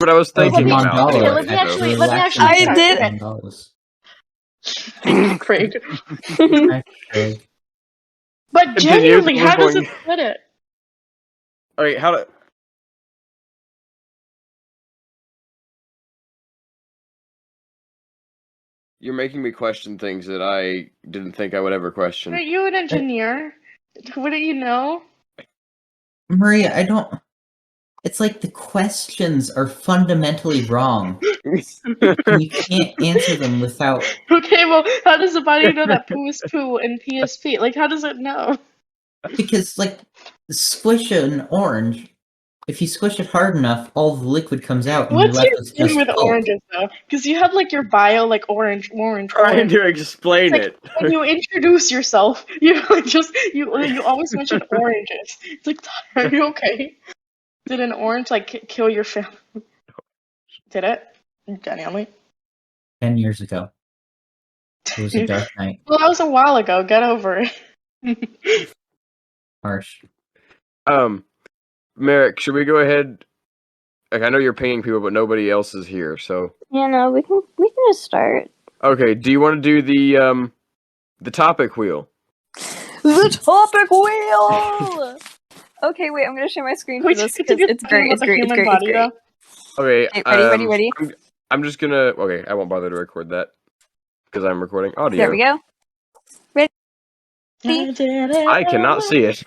what I was thinking Let me- about. okay, Anyway, let me actually- I did. Craig. Craig. But Continue, genuinely, we're how does going- it split it? Okay, how to... You're making me question things that I didn't think I would ever question. Aren't you an engineer? Wouldn't you know? Maria, I don't... It's like the questions are fundamentally wrong. And you can't answer them without... Okay, well, how does the body know that poo is poo and pee is pee? Like, how does it know? Because, like, squish an orange. If you squish it hard enough, all the liquid comes out, and What's you're your left with thing just with pulp. oranges, though? Because you have, like, your bio, like, orange. Trying to explain It's it. When you introduce yourself, you you always mention oranges. It's like, are you okay? Did an orange, like, kill your family? Did it? Genuinely? 10 years ago. It was a dark night. Well, that was a while ago. Get over it. Harsh. Merrick, should we go ahead? Like, I know you're paying people, but nobody else is here, so... Yeah, no, we can just start. Okay, do you want to do the topic wheel? The topic wheel! Okay, wait, I'm gonna share my screen for Wait, this it's because it's great, it's great, it's great, it's great. Okay, Okay, ready? I'm just gonna... Okay, I won't bother to record that. Because I'm recording audio. There we go. I cannot see it.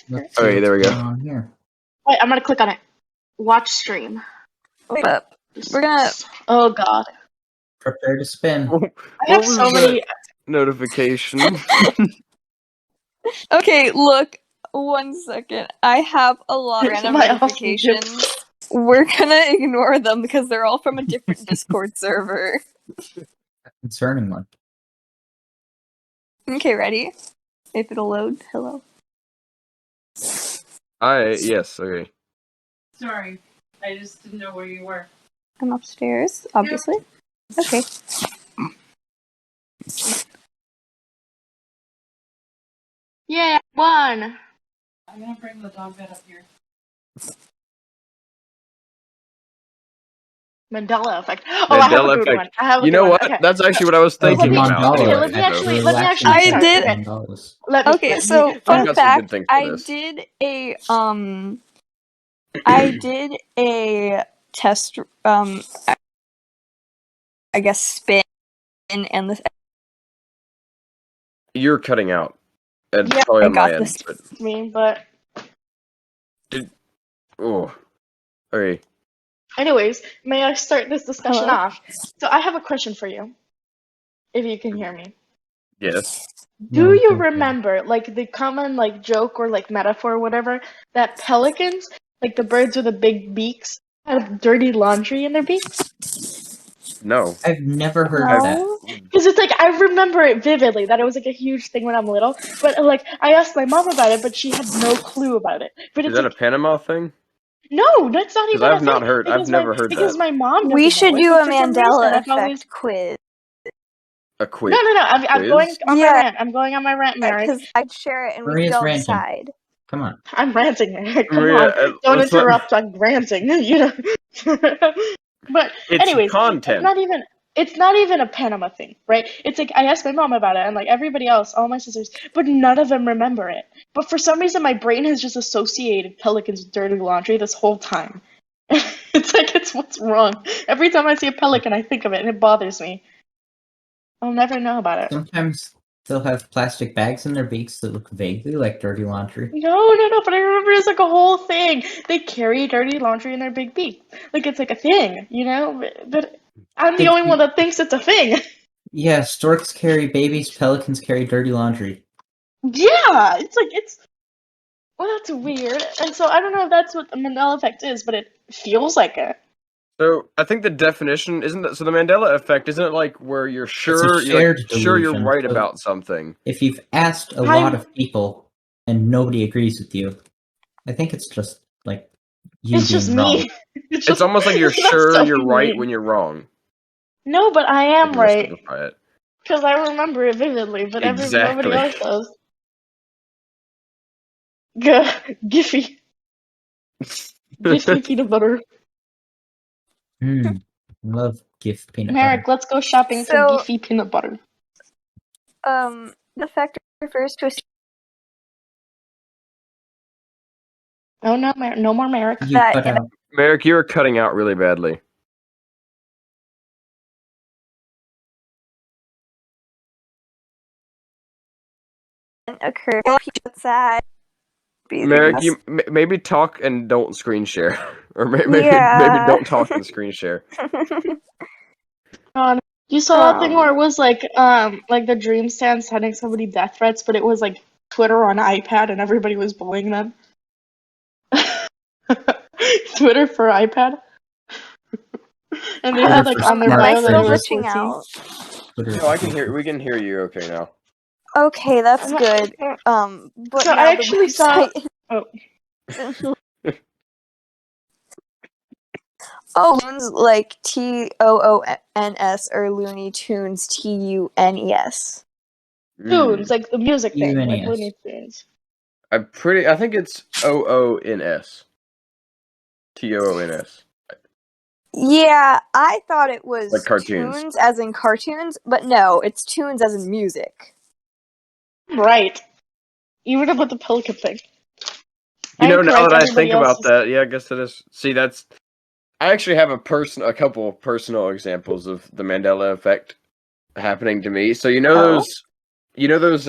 Let's Okay, see there we what's go. going on here. Wait, I'm gonna click on it. Watch stream. Wait up. We're gonna... Oh god. Prepare to spin. I have so many. Notification. Okay, look. 1 second. I have a lot of random My awesome notifications. We're gonna ignore them because they're all from a different Discord server. Concerning one. Okay, ready? If it'll load. Hello. Yes, okay. Sorry, I just didn't know where you were. I'm upstairs, obviously. Okay. Yeah, one. I'm gonna bring the dog bed up here. Mandela Effect. Oh, I have a Mandela good Effect. one. I have a You good know one. what? Okay. That's actually what I was thinking me- about. Mandela okay, let me effect. actually Relaxing start. I did- Okay. Mandalas. Okay, so I've fun got some good fact, things for I this. did a test I guess spin and the You're cutting out. And Yeah, probably I on my got end. this. But, me, but oh. Okay. anyways, may I start this discussion Hello? off? So I have a question for you. If you can hear me. Yes. Do Yeah, you okay. remember, like, the common, like, joke or, like, metaphor or whatever, that pelicans, like the birds with the big beaks, have dirty laundry in their beaks? No. I've never heard of that. No. Because it's like, I remember it vividly, that it was, like, a huge thing when I'm little, but, like, I asked my mom about it, but she had no clue about it. But Is it's that a like, Panama thing? no, that's not Because even I've a not thing. heard. I've Because never heard because that. my mom We doesn't should know it, do but a for some Mandela reason, I've Effect always... quiz. A quiz. No, I'm Quiz? going on my Yeah. rant. I'm going on my rant, Mary. Because I'd share it and we could Maria's go ranting. inside. Come on. I'm ranting, Mary. Come Maria, on. Don't let's let- interrupt. I'm ranting. You know. But It's anyways, content. it's not even a Panama thing, right? It's like I asked my mom about it, and like everybody else, all my sisters, but none of them remember it. But for some reason, my brain has just associated pelicans with dirty laundry this whole time. It's like it's what's wrong. Every time I see a pelican, I think of it, and it bothers me. I'll never know about it. Sometimes they'll have plastic bags in their beaks that look vaguely like dirty laundry. No, but I remember it's like a whole thing. They carry dirty laundry in their big beak. Like it's like a thing, you know? But I'm the only one that thinks it's a thing. Yeah, storks carry babies, pelicans carry dirty laundry. Yeah, well, that's weird. And so I don't know if that's what the Mandela Effect is, but it feels like it. So I think the definition isn't that. So the Mandela Effect isn't it like where you're sure shared you're delusion. right So about something. if you've asked a lot of people and nobody agrees with you, I think it's just like you It's just being wrong. me. It's almost like you're it's not sure so you're right mean. when you're wrong. No, but I am Let's right. simplify it. Because I remember it vividly, but Exactly. nobody else does. Giphy. Giphy peanut butter. Love GIF peanut Merrick, butter. let's go shopping for So- Giphy peanut butter. The effect refers to a Oh no, no more Merrick. You that cut in out. Merrick, you are cutting out really badly. occur. Sad. Merrick, you maybe talk and don't screen share, or maybe Yeah. don't talk and screen share. You saw that thing where it was like the Dream Stand sending somebody death threats, but it was like Twitter on iPad and everybody was bullying them. Twitter for iPad. And they Twitter had like for on their Am smart I bio that still it was glitching 14. out? Twitter No, I can hear. We can hear you okay now. Okay, that's good. But So now I actually the saw. website... Oh, loons like TOONS or Looney Tunes TUNES. Tunes, like the music thing, like UNES. Looney Tunes. I think it's OONS. TOONS. Yeah, I thought it was Like cartoons. tunes as in cartoons, but no, it's tunes as in music. Right. Even about the pelican thing. You know, I'm now correct, that I everybody think else about is- that, yeah, I guess it is. See, that's. I actually have a couple of personal examples of the Mandela Effect happening to me. So Oh. those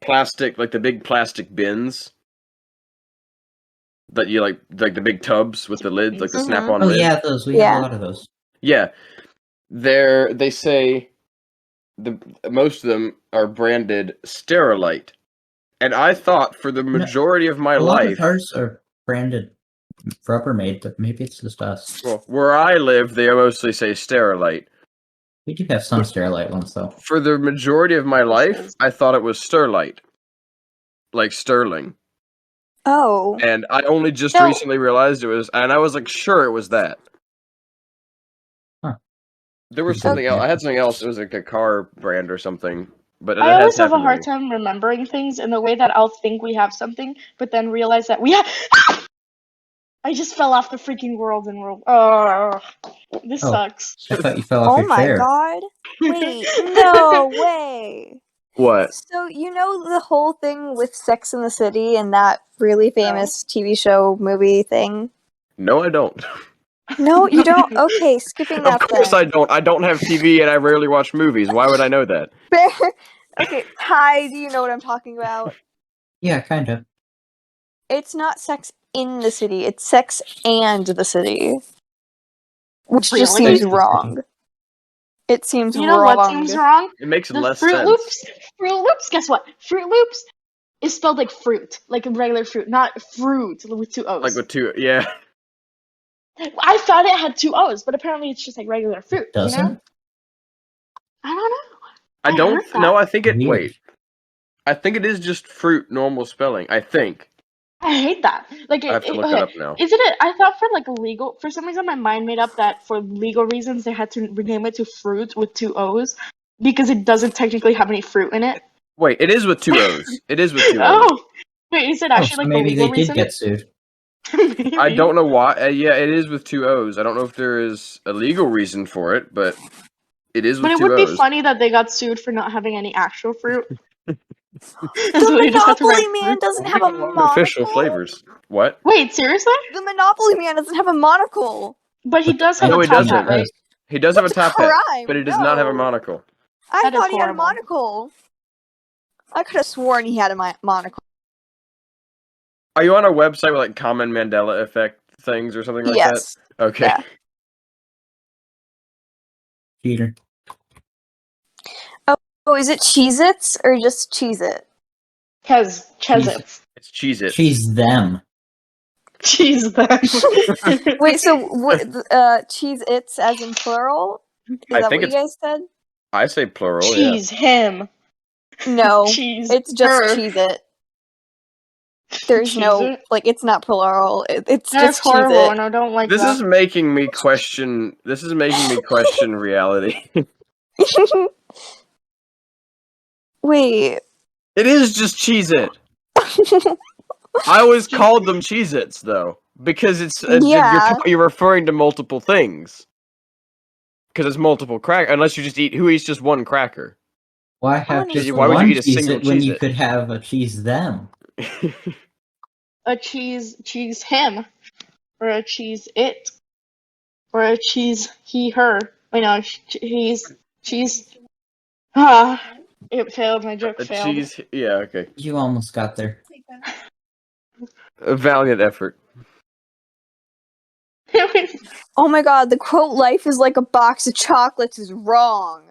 plastic, like the big plastic bins that you like the big tubs with the lids, like the Mhm. snap-on Oh lid. yeah, those. We Yeah. have a lot of those. Yeah, they say most of them are branded Sterilite, and I thought for the majority of my A lot life, of ours are branded Rubbermaid, but maybe it's just us. well, where I live, they mostly say Sterilite. We do have some Sterilite ones though. For the majority of my life, is- I thought it was Sterlite, like Sterling, Oh. and I only just No. recently realized it was, and I was like, sure, it was that. Huh. There was something else. I had something else. It was like a car brand or something. But I that always has have a happened to hard me. time remembering things in the way that I'll think we have something, but then realize that we have. I just fell off the freaking world and rolled. Oh, this Oh. sucks. I thought you fell off Oh your my chair. god. Wait, no way. What? So, you know the whole thing with Sex in the City and that really famous TV show movie thing? No, I don't. No, you don't? Okay, skipping Of that course then. I don't. I don't have TV and I rarely watch movies. Why would I know that? Fair. Okay, Ty, do you know what I'm talking about? Yeah, kind of. It's not Sex in the City, it's Sex and the City. Which just Really? seems wrong. It seems You know wrong. what seems wrong? It makes The less Fruit sense. Loops. Fruit Loops. Guess what? Fruit Loops is spelled like fruit, like a regular fruit, not fruit with two O's. Like with two, yeah. I thought it had two O's, but apparently it's just like regular fruit. Doesn't? You know? I don't know. I I don't. heard that. No, I think it. Weird. Wait. I think it is just fruit, normal spelling. I think. I hate that. Like, I have to look that up now. Isn't it? I thought for like legal, for some reason, my mind made up that for legal reasons they had to rename it to fruit with two O's because it doesn't technically have any fruit in it. Wait, it is with two O's. It is with two O's. Oh, wait, is it Oh, actually so like maybe the legal they did reason? get sued. I don't know why. Yeah, it is with two O's. I don't know if there is a legal reason for it, but it is with But it two would O's. be funny that they got sued for not having any actual fruit. The So they just have to Monopoly write Man fruit. doesn't We have a have lot of monocle. official flavors. What? Wait, seriously? The Monopoly Man doesn't have a monocle. But he does have No, a he top doesn't. hat, right? He does have a What's top hat, crime? but he does not have a No. monocle. I That is thought he had a horrible. monocle. I could have sworn he had a monocle. Are you on a website with like common Mandela Effect things or something like Yes. that? Okay. Yeah. Cheater. Oh, is it Cheez-Its or just Cheez-It? Chezits. It's Cheez-It. She's them. Cheese them. Wait, so Cheez-Its as in plural? Is I that think what you guys said? I say plural, Cheese him. No, Cheese. it's just her. Cheez-It. There's no, Cheez-It? like, it's not plural. It's That's just horrible, Cheez-It. and I don't like This that. is making me question. This is making me question reality. Wait. It is just Cheez-It. I always called them Cheez-Its though, because it's Yeah. you're referring to multiple things. Because it's multiple crack. Unless you just eat. Who eats just one cracker? Why have just Honestly. Why would you one eat a single Cheez-It when you Cheez-It? could have a cheese them? A cheese him, or a cheese it, or a cheese he her. Wait, no, cheese. Ah, it failed. My joke A failed. cheese. Yeah. Okay. You almost got there. A valiant effort. It was- Oh my god, the quote "life is like a box of chocolates" is wrong.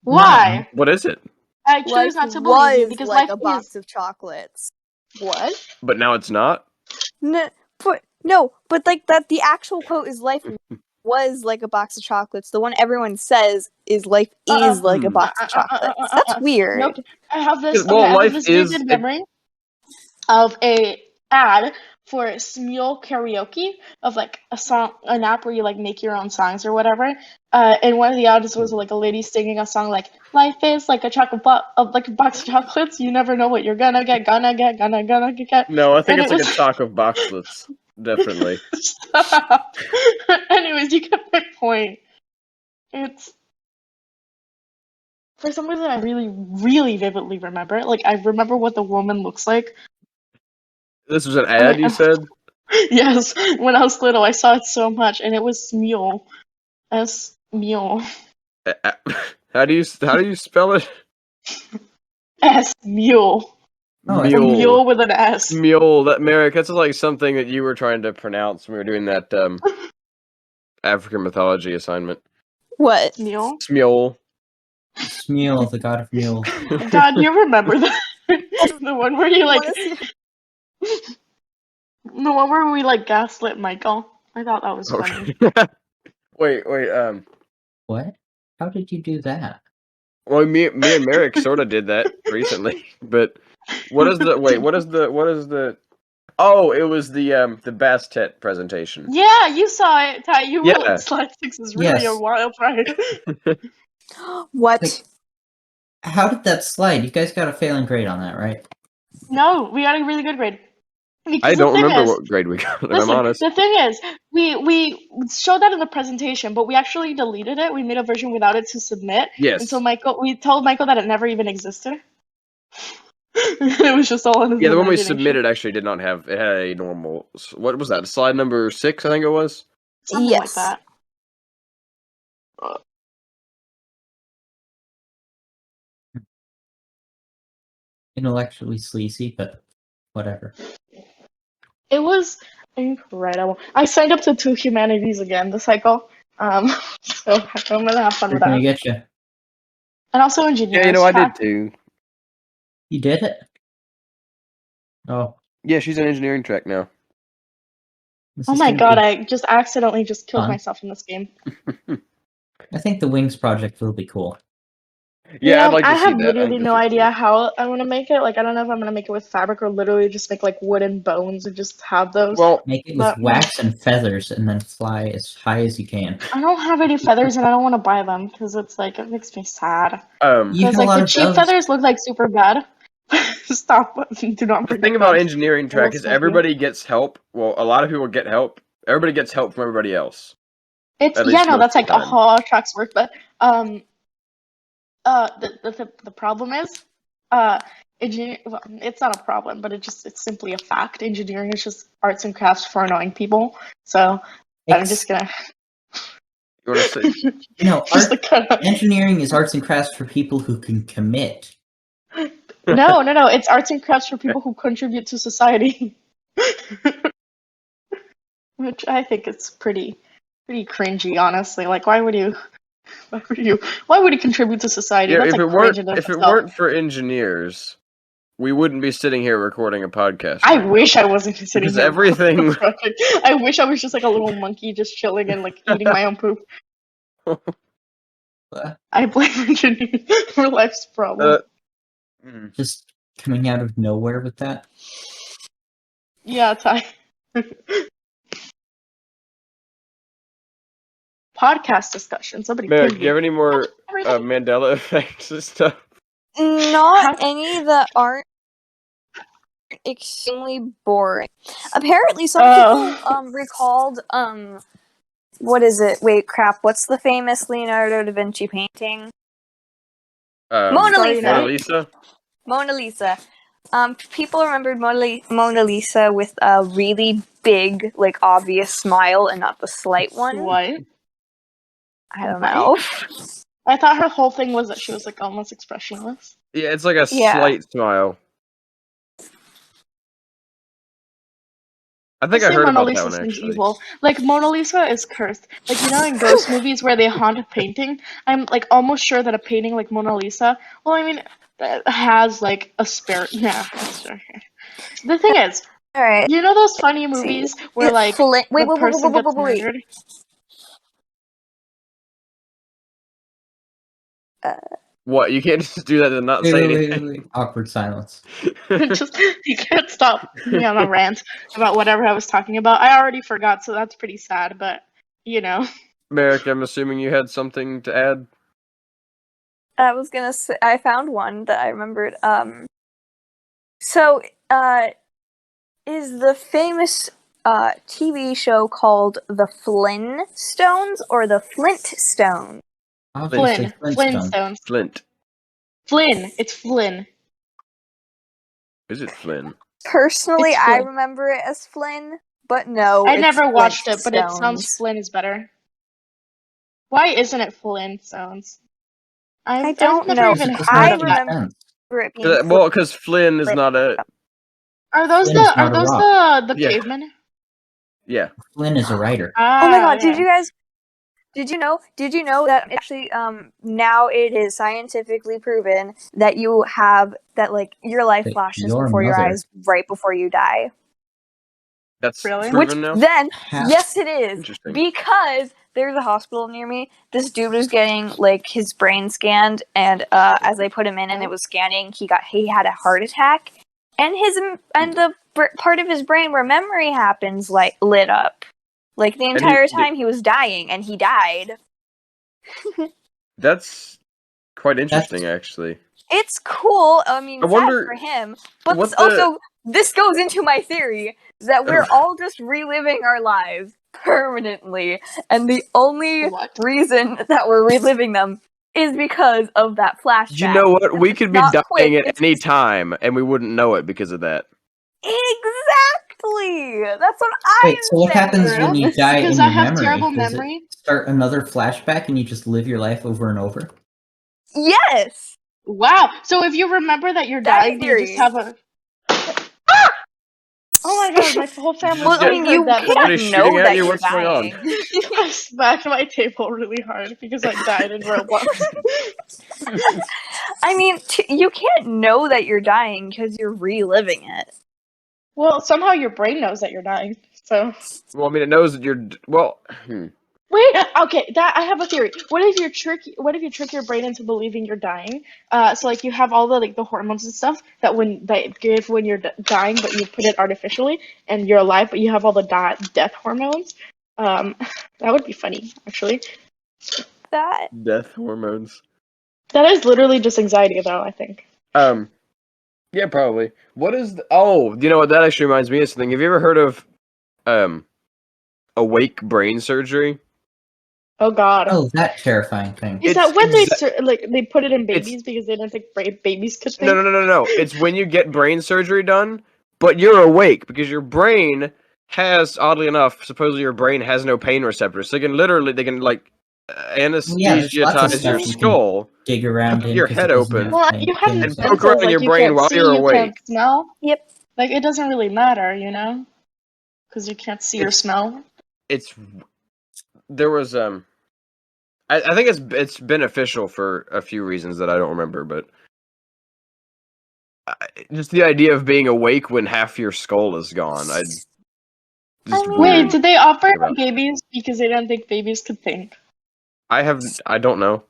Why? What is it? I Life choose not to believe you was because like life a box is of chocolates. what? But now it's not. But like that, the actual quote is "life was like a box of chocolates." The one everyone says is "life is like a box of chocolates." That's weird. Nope. I have this. Well, Okay, I have life this is vivid memory of a ad for Smule Karaoke of like a song, an app where you like make your own songs or whatever. And one of the ads was like a lady singing a song like "Life is like a like a box of chocolates. You never know what you're gonna get, gonna get." No, I think And it's it like a was choc of boxlets. Definitely. Stop. Anyways, you get my point. It's for some reason I really, really vividly remember it. Like I remember what the woman looks like. This was an ad, you said? Yes, when I was little, I saw it so much, and it was Smule. Smule. How do you spell it? Mule. Oh, It's a mule with an S. Mule. That Merrick, that's like something that you were trying to pronounce when we were doing that African mythology assignment. What? Mule? Smule. Smule, the god of mules. God, you remember that? The one where you like, Wanna see- the one where we like gaslit Michael. I thought that was funny. Wait. What? How did you do that? Well, me and Merrick sort of did that recently, but what is the? Oh, it was the Bastet presentation. Yeah, you saw it, Ty. You Yeah. wrote Slide 6 is really a Yes. wild ride. What? Like, how did that slide? You guys got a failing grade on that, right? No, we got a really good grade. Because I don't the thing remember is, what grade we got, if I'm listen, honest. the thing is, we showed that in the presentation, but we actually deleted it. We made a version without it to submit. Yes. And so we told Michael that it never even existed. It was just all in his Yeah, the one we imagination. submitted actually did not have. It had a normal. What was that? Slide number 6, I think it was. Something like Yes. that. Intellectually sleazy, but whatever. It was incredible. I signed up to 2 humanities again this cycle. So I'm gonna have fun They're with gonna that. get you. And also engineers. Yeah, I did Fact- too. You did it? Oh. Yeah, she's an engineering track now. This Oh is my gonna god, be I just accidentally just killed fun. myself in this game. I think the Wings project will be cool. Yeah, I'd like to I see have that. literally no idea how I want to make it. Like, I don't know if I'm gonna make it with fabric or literally just make like wooden bones and just have those. Well, Make it with But- wax and feathers and then fly as high as you can. I don't have any feathers and I don't want to buy them because it's like it makes me sad. You Because have a like lot the of cheap doves. feathers look like super bad. Stop! Do not the bring thing up about doves. engineering I will track is smack you. everybody gets help. Well, a lot of people get help. Everybody gets help from everybody else. It's At least no, most that's of like the time. how tracks work. But the problem is engineering. Well, it's not a problem, but it's simply a fact. Engineering is just arts and crafts for annoying people. So I'm just gonna. You want to say? No, Just like kinda... engineering is arts and crafts for people who can commit. No. It's arts and crafts for people who contribute to society. Which I think is pretty cringy, honestly. Like, why would you contribute to society? Yeah, That's if like it weren't cringe in and of if it itself. weren't for engineers, we wouldn't be sitting here recording a podcast. I wish I wasn't sitting Because here. everything- I wish I was just like a little monkey, just chilling and like eating my own poop. I blame engineers for life's problems. Just coming out of nowhere with that. Yeah, Ty. Podcast discussion. Somebody Merrick, pinned do you have me. any more Mandela effects and stuff? Not any that aren't extremely boring. Apparently, some people recalled what is it? Wait, crap. What's the famous Leonardo da Vinci painting? Mona Sorry, Lisa. Mona Lisa? Mona Lisa. People remembered Mona Lisa with a really big, like, obvious smile and not the slight one. What? I don't know. I thought her whole thing was that she was like almost expressionless. Yeah, it's like a Yeah. slight smile. I think I Honestly, heard Mona about Lisa that one, seems actually. evil. Like, Mona Lisa is cursed. Like, you know, in ghost movies where they haunt a painting, I'm like almost sure that a painting like Mona Lisa, well, I mean, that has like a spirit. Yeah, that's true. The thing is, Alright. you know those funny movies where like Wait, the person gets murdered? What? You can't just do that and not say anything? Wait. Awkward silence. Just you can't stop me on a rant about whatever I was talking about. I already forgot, so that's pretty sad. But you know, Merrick, I'm assuming you had something to add? I was gonna say, I found one that I remembered. So, is the famous TV show called The Flintstones or The Flintstones? Obviously, Flintstones. Flint. Flynn. It's Flynn. Is it Flynn? Personally, It's I Flynn. remember it as Flynn, but no, I it's never watched it, but it sounds Flintstones. Flynn is better. Why isn't it Flintstones? I I've don't never know. even It doesn't heard I of make that. remember sense. it being Well, because Flynn is Flint. not a... Are those Flynn is the not a rock. the Yeah. cavemen? Yeah. Flynn is a writer. Ah, Oh my god, yeah. did you know that actually now it is scientifically proven that you have that, like, your life But flashes your before your mother- eyes right before you die? That's Really? proven now? Then How- yes it is, Interesting. because there's a hospital near me. This dude was getting like his brain scanned, and as I put him in and it was scanning, he had a heart attack, and the part of his brain where memory happens like lit up. Like the And entire time he was dying, and he died. That's quite interesting, actually. It's cool. I mean, I sad wonder for him, but what this goes into my theory that we're all just reliving our lives permanently, and the only What? reason that we're reliving them is because of that flashback. You know what? We could be not dying quick, at it's any time, and we wouldn't know it because of that. Exactly. That's what I'm Wait, so what saying. happens when you die in Because your I have memory? terrible Does memory. it start another flashback and you just live your life over and over? Yes. Wow. So if you remember that you're That's dying, you just theory. have a. Ah! Oh my god, my whole family Well, I mean, you heard that, but Somebody can't shooting know at that you? you're What's going on? dying. I smacked my table really hard because I died in Roblox. I mean, you can't know that you're dying because you're reliving it. Well, somehow your brain knows that you're dying. So Well, I mean, it knows that you're... Well, wait, okay, that I have a theory. What if you trick your brain into believing you're dying? So like you have all the like the hormones and stuff that give when you're dying, but you put it artificially, and you're alive, but you have all the death hormones. That would be funny, actually. That death hormones. That is literally just anxiety, though, I think. Yeah, probably. What is the... Oh, you know what? That actually reminds me of something. Have you ever heard of, awake brain surgery? Oh God. Oh, that terrifying thing. Is It's that when they put it in it's- babies because they didn't think babies could think? No. It's when you get brain surgery done, but you're awake because your brain has, oddly enough, supposedly your brain has no pain receptors. So they can like Well, yeah, there's lots of anesthetize your stuff you can skull, dig around in your 'cause head it doesn't open, have Well, pain- you have pain and senses, poke around in like your you brain can't while see, you're you awake. can't smell. Yep. Like it doesn't really matter, you know, because you can't see or It's- smell. There was I think it's beneficial for a few reasons that I don't remember, but just the idea of being awake when half your skull is gone. Wait, did they operate on about- babies because they didn't think babies could think? I don't know.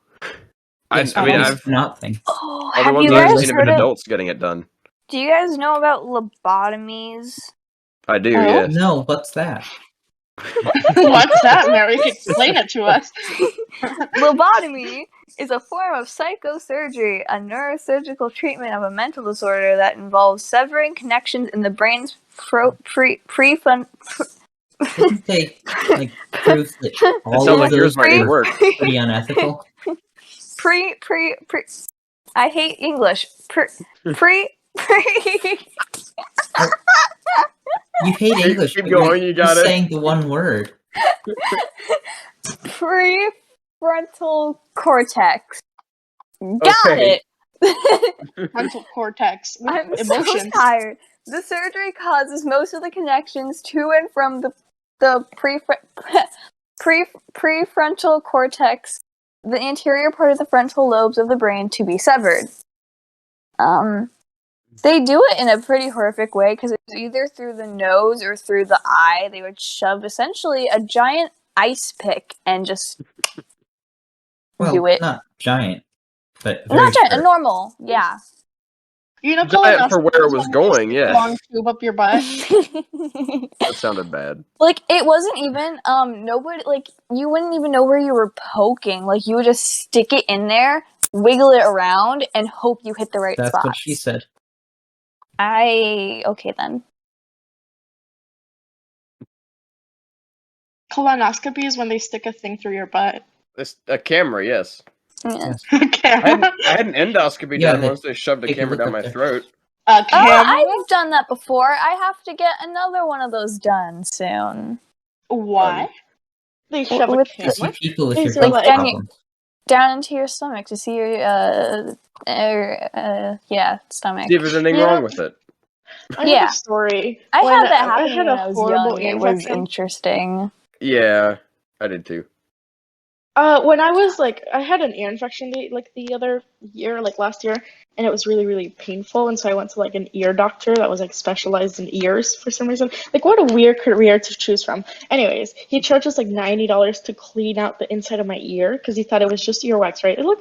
Yes, I mean, babies I've do not think. Oh, all the have ones you I've guys seen have heard been of? adults getting it done. Do you guys know about lobotomies? I do, Oh? yes. No, what's that? What's that, Mary? Explain it to us. Lobotomy is a form of psychosurgery, a neurosurgical treatment of a mental disorder that involves severing connections in the brain's Didn't they like prove that all sounds of like yours those might were work. pretty unethical? pre. I hate English. Pre. You hate English, Keep but going, you got you're it. saying the one word. Prefrontal cortex. Got Okay. it. Frontal cortex. With I'm emotions. so tired. The surgery causes most of the connections to and from the prefrontal cortex, the anterior part of the frontal lobes of the brain, to be severed. They do it in a pretty horrific way because it's either through the nose or through the eye. They would shove essentially a giant ice pick and just do it. Not giant, but very Not giant, a sharp. normal, yeah. You know, Giant for where it colonoscopy was is going, a yeah. long tube up your butt. That sounded bad. Like, it wasn't even, nobody, like, you wouldn't even know where you were poking. Like, you would just stick it in there, wiggle it around, and hope you hit the right That's spot. what she said. Okay then. Colonoscopy is when they stick a thing through your butt. It's a camera, yes. Yeah. Yes. A camera. I had an endoscopy Yeah, done they once they shoved a take a camera look down up my there. throat. A camera? I've done that before. I have to get another one of those done soon. Why? They shove a with To see camera? people with Is your it health like- problems. Down into your stomach to see your, stomach. See if there's anything Yeah. wrong with it. I Yeah. have a story. I When had that happen had when a I was horrible young. ear It was infection. interesting. Yeah, I did too. When I was I had an ear infection the other year, last year, and it was really, really painful. And so I went to an ear doctor that was specialized in ears for some reason. What a weird career to choose from. Anyways, he charged us $90 to clean out the inside of my ear because he thought it was just earwax, right? Look,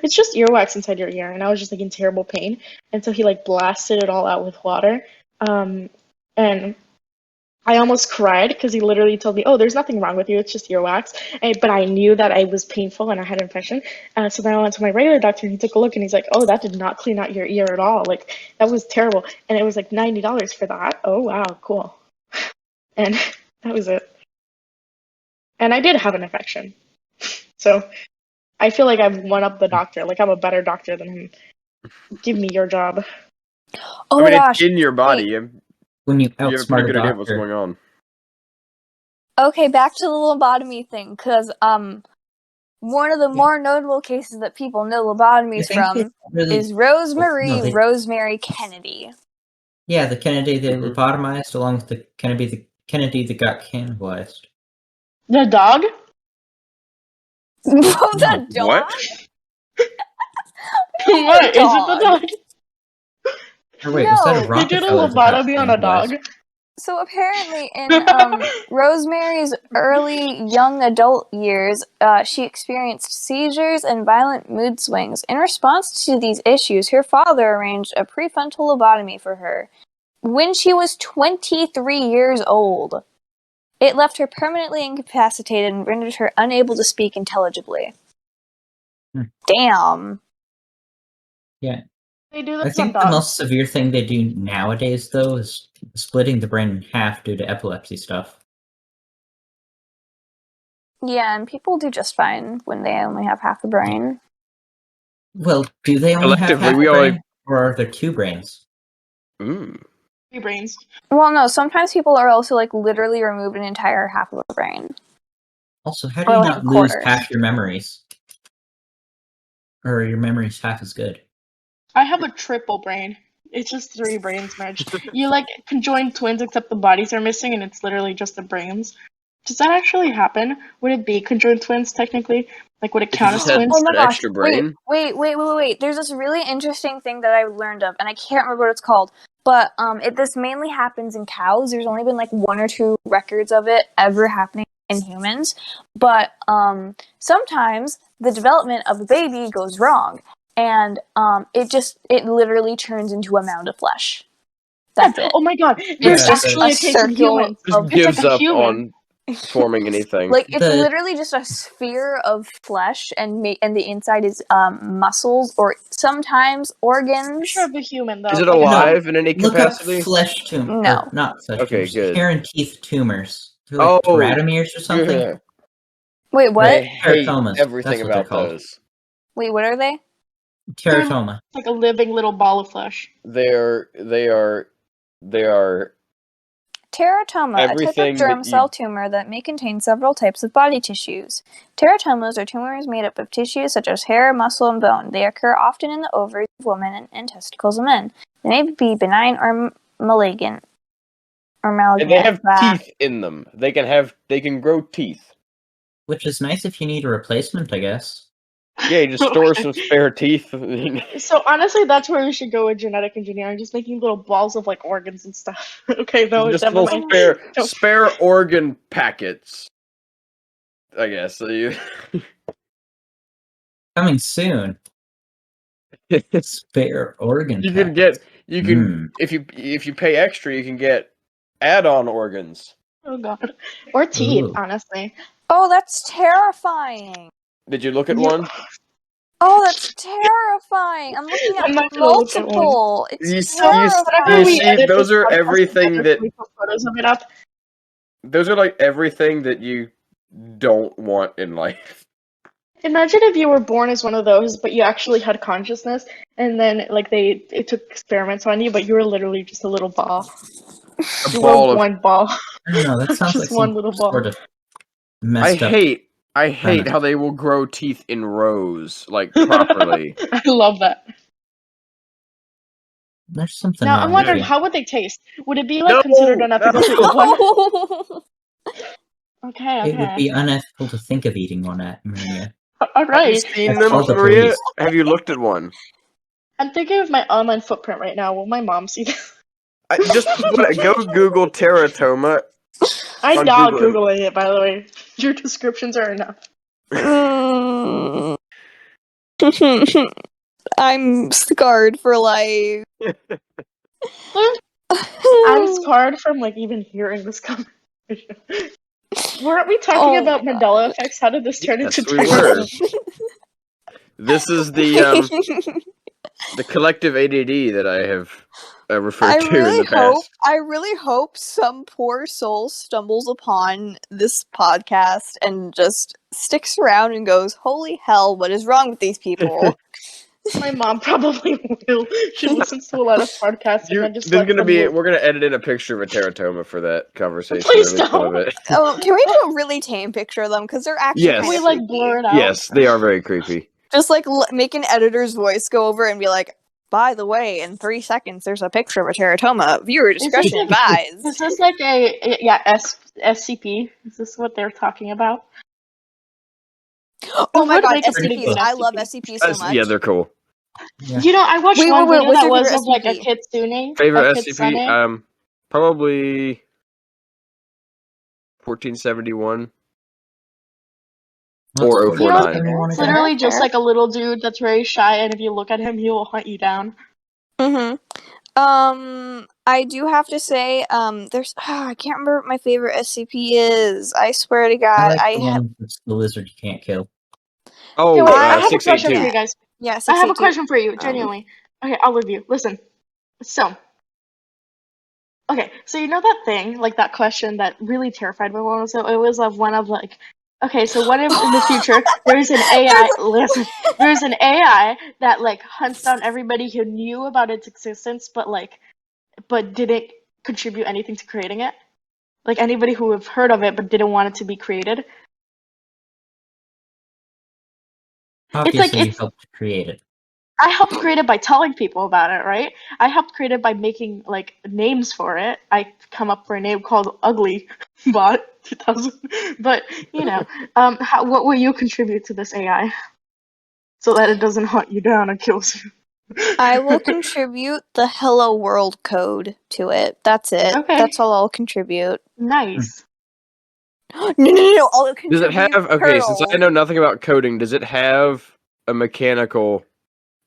it's just earwax inside your ear, and I was just in terrible pain. And so he blasted it all out with water. And I almost cried because he literally told me, "Oh, there's nothing wrong with you. It's just earwax." But I knew that I was painful and I had infection. So then I went to my regular doctor and he took a look and he's like, "Oh, that did not clean out your ear at all. That was terrible." And it was $90 for that. Oh, wow, cool. And that was it. And I did have an infection. So I feel like I've won up the doctor. I'm a better doctor than him. Give me your job. Oh I my mean, gosh. it's in your body. You When you have a outsmart pretty a good idea of what's doctor. going on. Okay, back to the lobotomy thing, because one of the more notable cases that people know lobotomies from is Rosemary Kennedy. Yeah, the Kennedy they Mhm. lobotomized along with the Kennedy that got cannibalized. The dog? The dog? What? What? Is it the dog? Or wait, was that a No, They did a Rockefeller that got lobotomy on a dog. cannibalized? So apparently, in Rosemary's early young adult years, she experienced seizures and violent mood swings. In response to these issues, her father arranged a prefrontal lobotomy for her when she was 23 years old. It left her permanently incapacitated and rendered her unable to speak intelligibly. Damn. Yeah. They do I this on think the dogs. most severe thing they do nowadays, though, is splitting the brain in half due to epilepsy stuff. Yeah, and people do just fine when they only have half the brain. Well, do they only have Collectively, half we a only- brain, or are there two brains? Mm. 3 brains. Well, no, sometimes people are also literally removed an entire half of a brain. Also, how do Or you like not a lose quarter. half your memories? Or your memory's half as good? I have a triple brain. It's just 3 brains merged. You conjoin twins except the bodies are missing and it's literally just the brains. Does that actually happen? Would it be conjoined twins technically? Would it If count you as just had twins? Oh my an gosh! extra brain. Wait! There's this really interesting thing that I learned of, and I can't remember what it's called. But this mainly happens in cows. There's only been 1 or 2 records of it ever happening in humans. But sometimes the development of a baby goes wrong, and it literally turns into a mound of flesh. That's it. Oh my god! It's There's just actually a a case in circle humans. Just of gives like a up human. on forming anything. it's literally just a sphere of flesh, and the inside is muscles or sometimes organs. Picture of a human though. Is it alive in any Look up capacity? flesh tumor. No. Not flesh Okay, tumors. good. Hair and teeth tumors. They're like Oh, teratomeres or something? yeah. Wait, what? I hate Teratomas, everything that's what they're about called. those. Wait, what are they? Teratoma. Like a living little ball of flesh. They are Teratoma, a type of everything germ that cell you. tumor that may contain several types of body tissues. Teratomas are tumors made up of tissues such as hair, muscle, and bone. They occur often in the ovaries of women and testicles of men. They may be benign or malignant. And they have teeth in them. They can grow teeth. Which is nice if you need a replacement, I guess. Yeah, you just store some spare teeth. So honestly, that's where we should go with genetic engineering, just making little balls of like organs and stuff. Okay, no, Just never little mind. spare organ packets. I guess. So you Coming soon. Spare organ. you can if you pay extra, you can get add-on organs. Oh god. Or teeth, Ooh. honestly. Oh, that's terrifying. Did you look at Yeah. one? Oh, that's terrifying. I'm looking at I'm not gonna look at one. multiple. It's Whenever You we see, edit those this are podcast everything together, that can we put photos of it up? those are like everything that you don't want in life. Imagine if you were born as one of those, but you actually had consciousness, and then like it took experiments on you, but you were literally just a little ball. A You ball were of. one ball. I don't know, that sounds Just like one some little ball. sort of I messed up. hate how they will grow teeth in rows, like properly. I love that. There's something Now wrong I'm wondering, with you. how would they taste? Would it be like No, considered unethical to eat one? Oh. Okay, It would be okay. unethical to think of eating one at Maria. All Have you right. seen I've them, called the Maria? police. Have you looked at one? I'm thinking of my online footprint right now. Will my mom see that? Just go Google teratoma. I'm On not Google. Googling it, by the way. Your descriptions are enough. Mm. I'm scarred for life. I'm scarred from like even hearing this conversation. Weren't we talking Oh about my Mandela effects? How did this turn Yes, into we were. This is the collective ADD that I have referred to in the past. I really hope some poor soul stumbles upon this podcast and just sticks around and goes, "Holy hell, what is wrong with these people?" My mom probably will. She listens to a lot of podcasts and then just lets them loop. We're gonna edit in a picture of a teratoma for that conversation. Please and make fun of don't. it. Oh, can we do a really tame picture of them? Because they're actually Yes. Can kind we of like creepy. blur it out? Yes, they are very creepy. Just like make an editor's voice go over and be like, "By the way, in 3 seconds, there's a picture of a teratoma. Viewer discretion advised." Is this like SCP? Is this what they're talking about? Oh my What god, makes a SCPs! good I love SCP? SCPs so much. Yeah, they're cool. Yeah. You know, I watched Wait, one wait, video what's that your was favorite of like a SCP? kitsune. Favorite a kitsune. SCP? Probably 1471 or What's 049. 1471 It's again? literally just Fair. like a little dude that's very shy, and if you look at him, he will hunt you down. Mm-hmm. I do have to say, there's I can't remember what my favorite SCP is. I swear to I God, like the one that's the lizard you can't kill. Oh, Okay, wait, I have a question 682. for you guys. yeah, I have a 682. question for you, genuinely. Okay, I'll leave you. Listen. So, okay, so you know that thing, like that question that really terrified me when it was of one of like, okay, so what if in the future there's an AI, listen, there's an AI that like hunts down everybody who knew about its existence, but didn't contribute anything to creating it? Like anybody who have heard of it but didn't want it to be created? Obviously, you helped create it. I helped create it by telling people about it, right? I helped create it by making like names for it. I come up for a name called Ugly Bot 2000. But you know, what will you contribute to this AI so that it doesn't hunt you down and kills you? I will contribute the Hello World code to it. That's it. Okay. That's all I'll contribute. Nice. No. I'll contribute Does it have okay? Since I Turtle. know nothing about coding, does it have a mechanical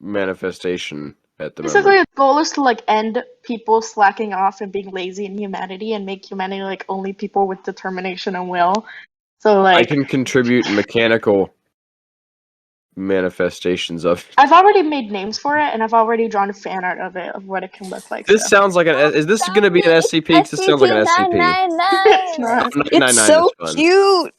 manifestation at the Basically, moment? its goal is to like end people slacking off and being lazy in humanity and make humanity like only people with determination and will. So I like, can contribute mechanical manifestations of it. I've already made names for it, and I've already drawn fan art of it, of what it can look like. This so. sounds like an. Is this going to be an SCP? 'Cause this sounds like an SCP. It's not. 999 It's so is fun. cute.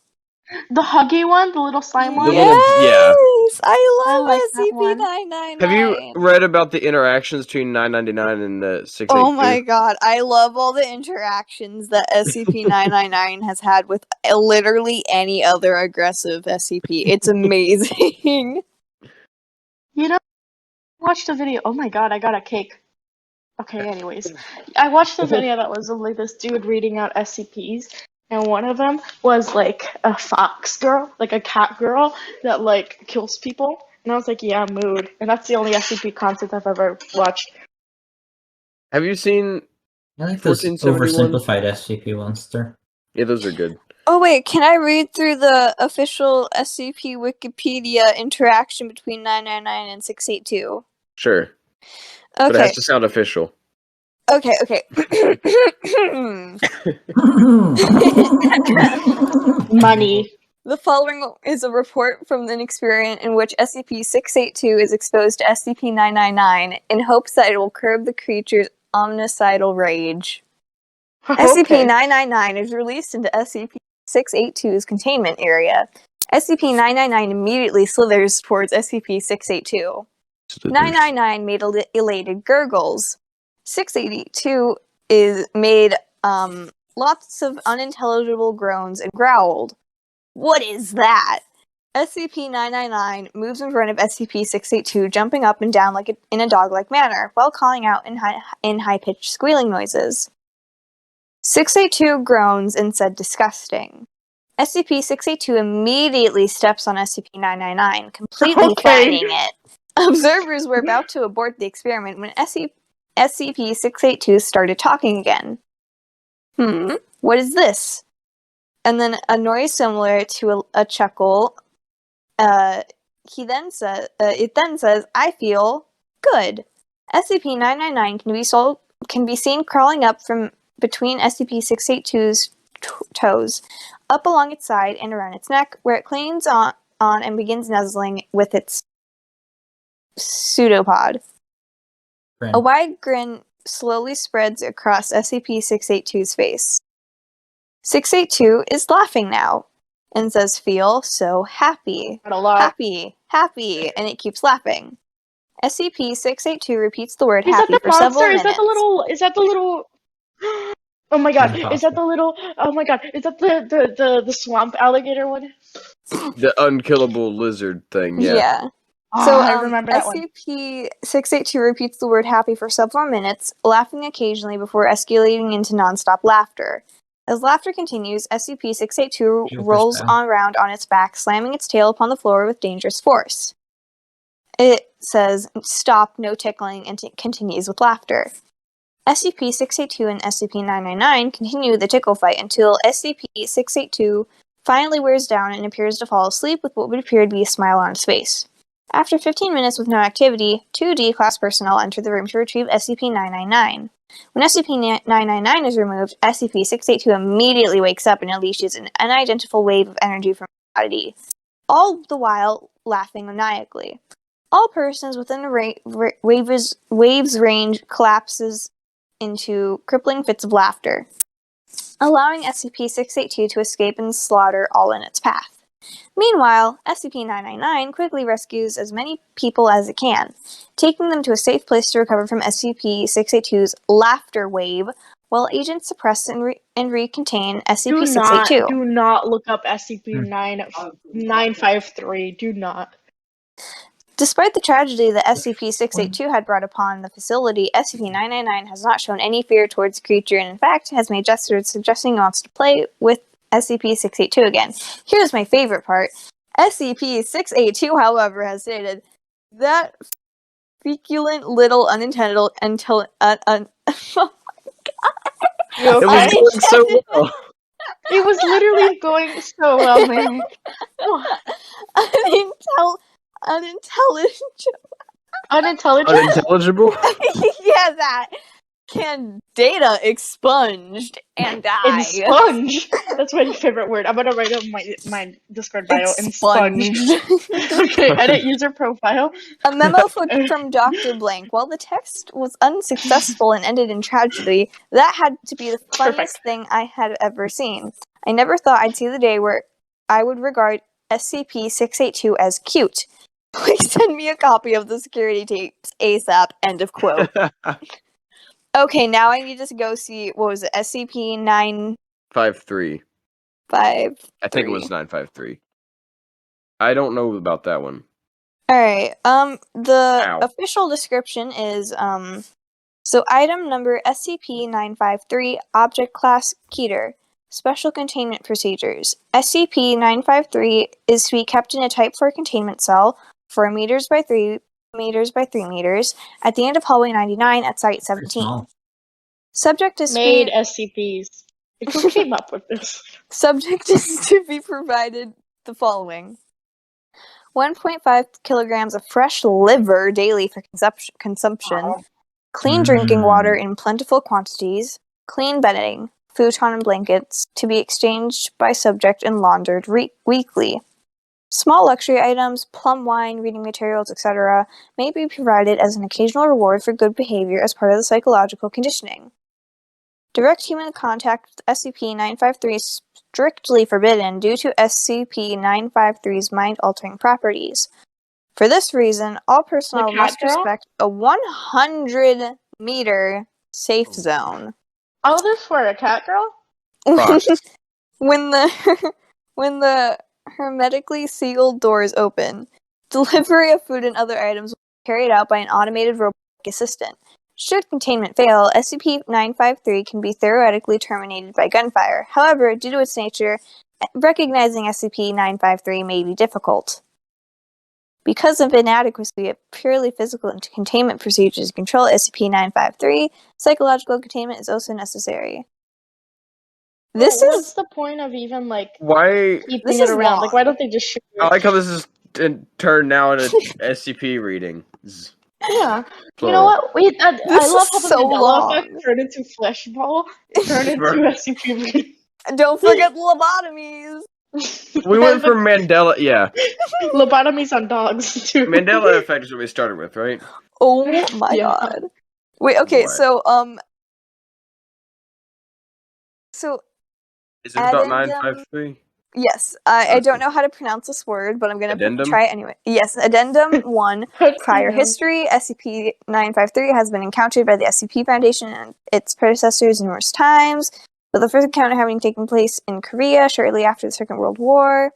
The huggy one, the little slime one. The Yes, little- yeah. I I love like that SCP one. 999. Have you read about the interactions between 999 and the 682? Oh my god, I love all the interactions that SCP 999 has had with literally any other aggressive SCP. It's amazing. You know, I watched a video. Oh my god, I got a cake. Okay, anyways. I watched a video that was of like this dude reading out SCPs, and one of them was like a fox girl, like a cat girl that like kills people. And I was like, yeah, mood. And that's the only SCP concept I've ever watched. Have you seen? I like those 1471? oversimplified SCP ones. Yeah, those are good. Oh wait, can I read through the official SCP Wikipedia interaction between 999 and 682? Sure. But it Okay, has to sound official. okay. Money. The following is a report from an experiment in which SCP-682 is exposed to SCP-999 in hopes that it will curb the creature's omnicidal rage. Okay. SCP-999 is released into SCP-682's containment area. SCP-999 immediately slithers towards SCP-682. 999 made elated gurgles. 682 is made lots of unintelligible groans and growled. What is that? SCP-999 moves in front of SCP-682, jumping up and down in a dog-like manner, while calling out in high-pitched squealing noises. 682 groans and said disgusting. SCP-682 immediately steps on SCP-999, completely fattening it. Observers were about to abort the experiment when SCP-682 started talking again. What is this? And then a noise similar to a chuckle. It then says, "I feel good." SCP-999 can be seen crawling up from between SCP-682's toes, up along its side and around its neck, where it clings on and begins nuzzling with its pseudopod. Grin. A wide grin slowly spreads across SCP-682's face. 682 is laughing now and says, "Feel so happy. Not a lot. Happy, happy," and it keeps laughing. SCP-682 repeats the word Is happy that the for several monster? minutes. Is that the little Oh my god, Impossible. is that the little oh my god, is that the swamp alligator one? The unkillable lizard thing, yeah. Oh, So I remember that one. SCP-682 repeats the word happy for several minutes, laughing occasionally before escalating into nonstop laughter. As laughter continues, SCP-682 rolls style. around on its back, slamming its tail upon the floor with dangerous force. It says, "Stop, no tickling," and continues with laughter. SCP-682 and SCP-999 continue the tickle fight until SCP-682 finally wears down and appears to fall asleep with what would appear to be a smile on its face. After 15 minutes with no activity, 2 D-Class personnel enter the room to retrieve SCP-999. When SCP-999 is removed, SCP-682 immediately wakes up and unleashes an unidentifiable wave of energy from its body, all the while laughing maniacally. All persons within the wave's range collapses into crippling fits of laughter, allowing SCP-682 to escape and slaughter all in its path. Meanwhile, SCP-999 quickly rescues as many people as it can, taking them to a safe place to recover from SCP-682's laughter wave, while agents suppress and recontain SCP-682. Do not look up SCP-953. Do not. Despite the tragedy that SCP-682 had brought upon the facility, SCP-999 has not shown any fear towards the creature and in fact has made gestures suggesting it wants to play with SCP-682 again. Here's my favorite part. SCP-682, however, has stated that feculent little unintentional until oh my god. It was going so well. It was literally going so well, man. Unintelligible. Unintelligent? Unintelligible? Yeah, that. can data expunged and die. Expunge. That's my favorite word. I'm gonna write on my Discord bio. Expunge. Expunged. Okay, edit user profile. A memo from Dr. Blank. While the text was unsuccessful and ended in tragedy, that had to be the funniest thing I had ever seen. I never thought I'd see the day where I would regard SCP-682 as cute. Please send me a copy of the security tapes ASAP. End of quote. Okay, now I need to go see, what was it, SCP-953. 5-3. I think it was 953. I don't know about that one. Alright, the official description is, so item number SCP-953, object class Keter. Special containment procedures. SCP-953 is to be kept in a Type 4 containment cell, 4 meters by 3 meters by 3 meters, at the end of hallway 99 at Site 17. Subject is made SCPs. Like, who came up with this? Subject is to be provided the following: 1.5 kilograms of fresh liver daily for consumption, clean drinking water in plentiful quantities, clean bedding, futon and blankets to be exchanged by subject and laundered weekly. Small luxury items, plum wine, reading materials, etc. may be provided as an occasional reward for good behavior as part of the psychological conditioning. Direct human contact with SCP-953 is strictly forbidden due to SCP-953's mind-altering properties. For this reason, all personnel must respect a 100-meter safe zone. Oh, this for a cat girl? When the hermetically sealed doors open, delivery of food and other items will be carried out by an automated robotic assistant. Should containment fail, SCP-953 can be theoretically terminated by gunfire. However, due to its nature, recognizing SCP-953 may be difficult. Because of inadequacy of purely physical containment procedures to control SCP-953, psychological containment is also necessary. What's the point of even, keeping it around? Long. Why don't they just shoot it? I like how this is turned now into SCP reading. Yeah. Plural. You know what? I love how the Mandela long. Effect turned into Fleshball. It turned into SCP reading. Don't forget lobotomies! We went from Mandela, Lobotomies on dogs, too. Mandela Effect is what we started with, right? Oh my god. Wait, okay, so is it about 953? Yes, I don't know how to pronounce this word, but I'm gonna try it anyway. Yes, Addendum 1, prior history. SCP-953 has been encountered by the SCP Foundation and its predecessors numerous times, with the first encounter having taken place in Korea shortly after the Second World War.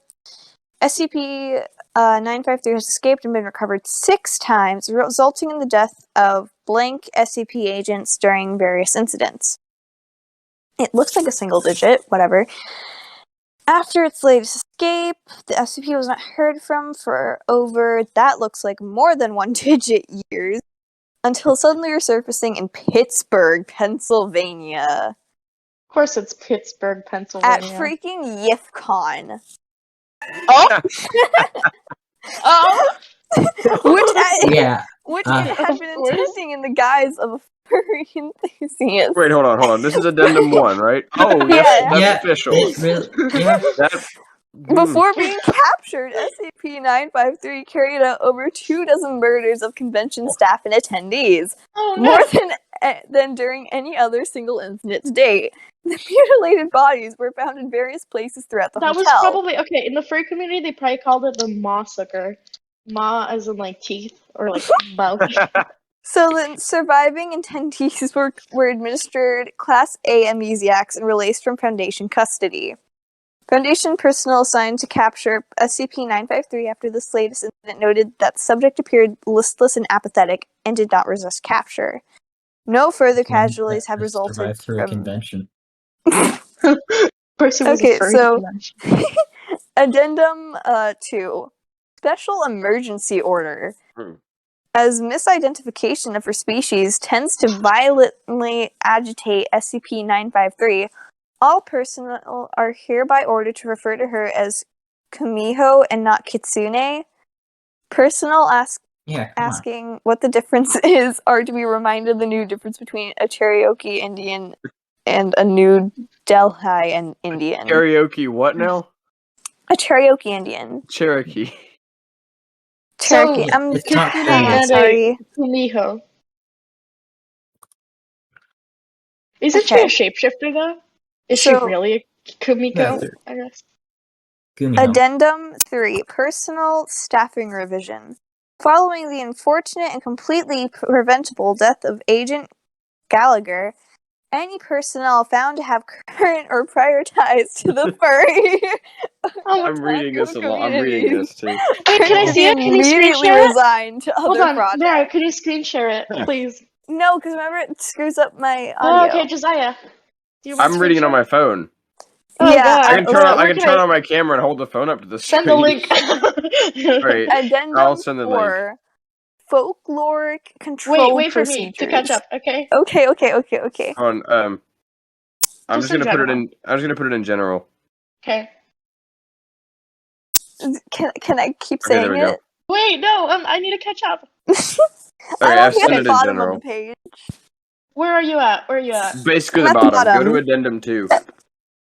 SCP-953 has escaped and been recovered 6 times, resulting in the death of blank SCP agents during various incidents. It looks like a single digit, whatever. After its latest escape, the SCP was not heard from for that looks like more than 1-digit years, until suddenly resurfacing in Pittsburgh, Pennsylvania. Of course it's Pittsburgh, Pennsylvania. At freaking YIFCon. Oh! Oh! Which it had been attending in the guise of a furry enthusiast. Wait, hold on. This is Addendum 1, right? Oh, that's official. Before being captured, SCP-953 carried out over 24 murders of convention staff and attendees. More than during any other single incident to date. The mutilated bodies were found in various places throughout the hotel. That was probably, in the furry community, they probably called it the maw-sucker. Maw as in, teeth, or, mouth. So the surviving attendees were administered Class A amnesiacs and released from Foundation custody. Foundation personnel assigned to capture SCP-953 after this latest incident noted that the subject appeared listless and apathetic and did not resist capture. No further casualties have resulted through a convention. Okay, so Addendum 2. Special Emergency Order. As misidentification of her species tends to violently agitate SCP-953, all personnel are hereby ordered to refer to her as Kumiho and not Kitsune. Personnel Yeah, come on. asking what the difference is. Are to be reminded the new difference between a Cherokee Indian and a New Delhi Indian. Karaoke what now? A Cherokee Indian. Cherokee. Cherokee. So, I'm it's not Kitsune fair. and sorry. a Kumiho. Isn't she a shapeshifter though? Is she So- really a Kumiko? Yeah. I guess. Gumiho. Addendum 3. Personal staffing revision. Following the unfortunate and completely preventable death of Agent Gallagher, any personnel found to have current or prior ties to the furry I'm reading this a lot. I'm reading this too. Wait, can I see it? Can you screen immediately share it? resign to Hold other on, projects. Mara, can you screen share it, please? No, because remember it screws up my Oh, audio. okay, Josiah. Do you want I'm to reading it screen on my phone. Oh, yeah, God. I can turn on. I Where can turn on my camera and hold the phone up to the Send screen. the link. Alright, Addendum I'll send the link. 4. Folkloric control Wait for procedures. me to catch up, okay? Okay. Hold on. I'm just in gonna put it general. in. I'm just gonna put it in general. Okay. Can I keep Okay, there saying we go. it? Wait, no, I need to catch up. I'm Alright, I've only at sent the it in bottom of general. the page. Where are you at? Where are you at? Basically I'm the at the bottom. Go to bottom. addendum 2.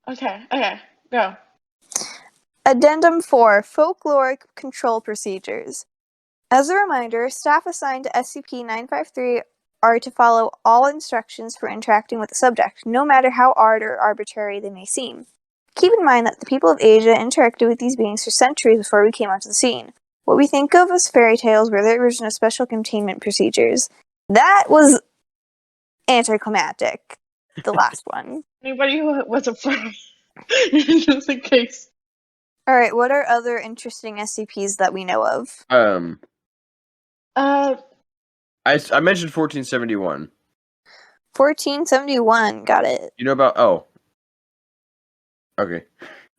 Okay, go. Addendum 4. Folkloric control procedures. As a reminder, staff assigned to SCP-953 are to follow all instructions for interacting with the subject, no matter how odd or arbitrary they may seem. Keep in mind that the people of Asia interacted with these beings for centuries before we came onto the scene. What we think of as fairy tales were their version of special containment procedures. That was anticlimactic, the last one. Anybody who was a friend, just in case. Alright, what are other interesting SCPs that we know of? Uh, I mentioned 1471. 1471, got it. You know about? Oh. Okay.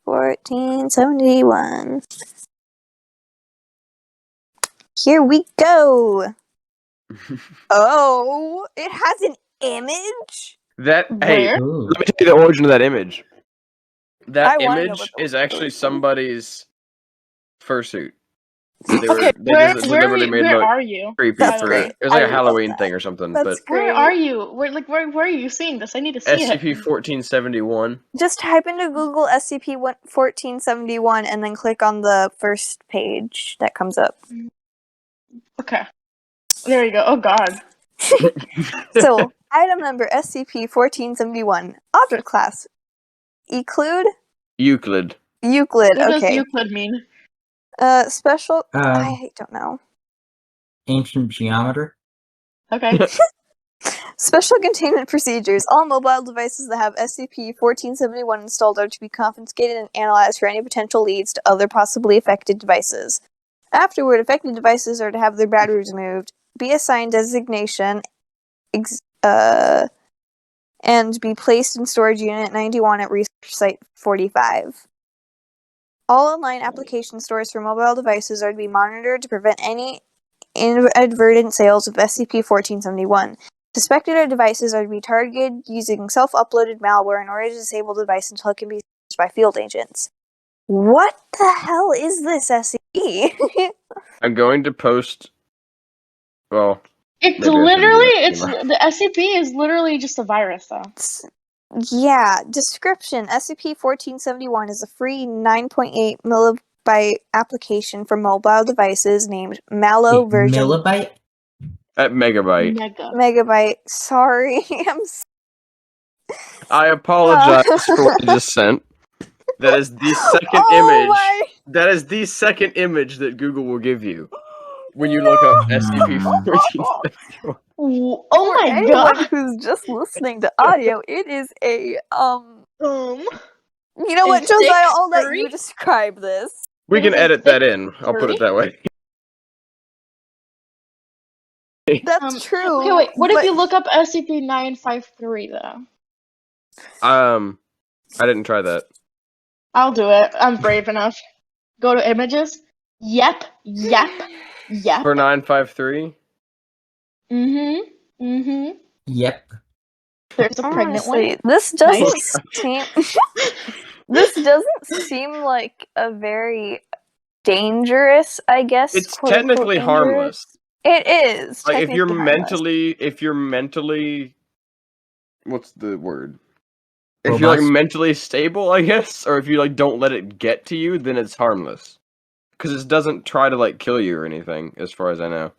1471. Here we go. Oh, it has an image? That hey, where? Ooh. let me tell you the origin of that image. That I wanna know what image the is actually origin. somebody's fursuit. They Okay, they where just deliberately made where look are you? creepy That's for great. it was like I a love Halloween that. thing or something. That's But great. Where are you? Where are you seeing this? I need to see it. SCP-1471. Just type into Google SCP-1471 and then click on the first page that comes up. Okay. There you go. Oh God. So, item number SCP-1471. Object class. Euclid? Euclid. Euclid, What does okay. Euclid mean? Special... I don't know. Ancient geometer. Okay. Special containment procedures. All mobile devices that have SCP-1471 installed are to be confiscated and analyzed for any potential leads to other possibly affected devices. Afterward, affected devices are to have their batteries removed, be assigned designation, and be placed in storage unit 91 at Research Site 45. All online application stores for mobile devices are to be monitored to prevent any inadvertent sales of SCP-1471. Suspected devices are to be targeted using self-uploaded malware in order to disable the device until it can be searched by field agents. What the hell is this SCP? I'm going to post. Well, It's maybe I shouldn't do that. the SCP is literally just a virus though. Yeah, description. SCP-1471 is a free 9.8 millibyte application for mobile devices named Mallow version Millibyte? At megabyte. megabyte. Sorry, I apologize for what I just sent. That is the second image. My... That is the second image that Google will give you when you look up SCP-1471. Oh For my anyone God. who's just listening to audio, it is a Um. You know A what, Josiah? thick I'll let furry? you describe this. We It can is a edit that thick in. I'll put it furry? that way. That's true. Okay, wait. What if but- you look up SCP-953 though? I didn't try that. I'll do it. I'm brave enough. Go to images. Yep. For 953. Yep. There's a pregnant one. Honestly, this doesn't Nice. seem. This doesn't seem like a very dangerous, I guess. It's quote, unquote, technically dangerous. harmless. It is. Like if you're technically mentally, what's the word? If you're Robust? mentally stable, I guess, or if you don't let it get to you, then it's harmless. Because it doesn't try to kill you or anything, as far as I know.